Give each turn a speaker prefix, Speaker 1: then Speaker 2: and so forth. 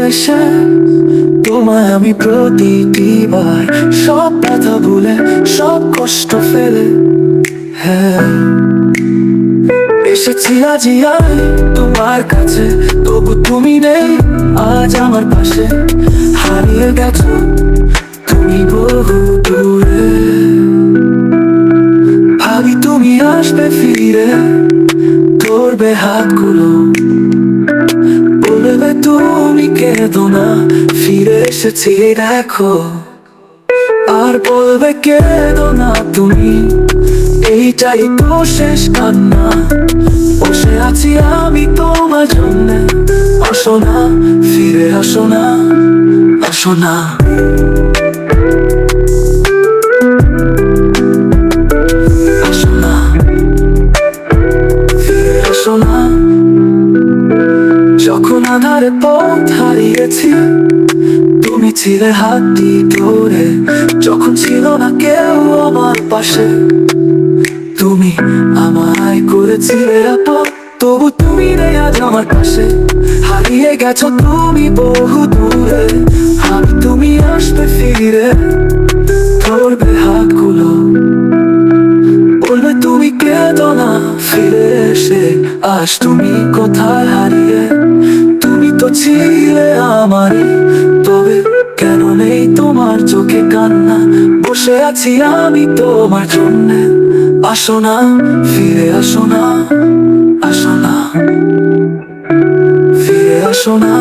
Speaker 1: এসে তোমায় আমি প্রতিবার সব ব্যথা ভুলে সব কষ্ট ফেলে হ্যাঁ এসেছি আজি আমি তোমার কাছে, তবু তুমি নেই আজ আমার পাশে। হারিয়ে গেছো তুমি বহু দূরে, ভাবি তুমি আসবে ফিরে, ধরবে হাতগুলো, বলবে তুমি কেঁদো না, ফিরে এসেছি দেখো। আর বলবে কেঁদো না তুমি, এইটাই তো শেষ কান্না। বসে আছি আমি তোমার জন্য, আসো না ফিরে আসো না, আসো না। আসো না ফিরে আসো না। যখন আধারে পথ হারিয়েছি তুমি ছিলে হাতটি ধরে, যখন ছিল না কেউ আমার পাশে তুমি আমায় করেছিলে আপন, তবু তুমি নেই আজ আমার পাশে। হারিয়ে গেছো তুমি বহু দূরে, আমি তুমি আসবে ফিরে, ধরবে হাতগুলো, বলবে তুমি কেঁদো না, ফিরে এসে আজ তুমি কোথায় হারিয়ে। তুমি তো ছিলে আমারই, তবে কেন নেই তোমার চোখে কান্না। বসে আছি আমি তোমার জন্য, আসো না ফিরে আসো না, আসো না ফিরে আসো না।